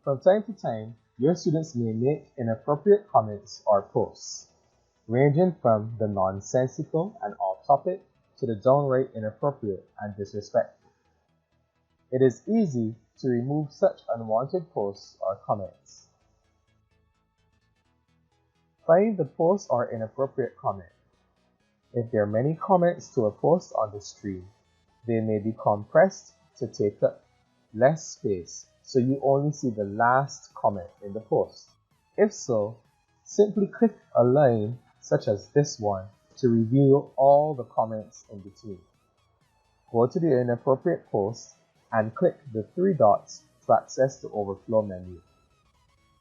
From time to time, your students may make inappropriate comments or posts, ranging from the nonsensical and off-topic to the downright inappropriate and disrespectful. It is easy to remove such unwanted posts or comments. Find the post or inappropriate comment. If there are many comments to a post on the stream, they may be compressed to take up less space, so you only see the last comment in the post. If so, simply click a line such as this one to reveal all the comments in between. Go to the inappropriate post and click the three dots to access the overflow menu.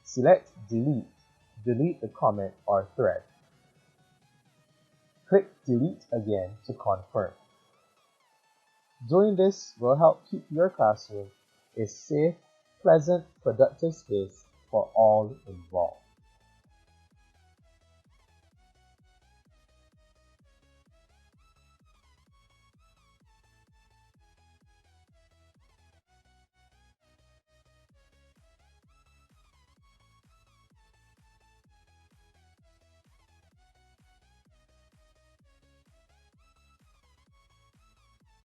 Select delete the comment or thread. Click delete again to confirm. Doing this will help keep your classroom a safe, pleasant, productive space for all involved.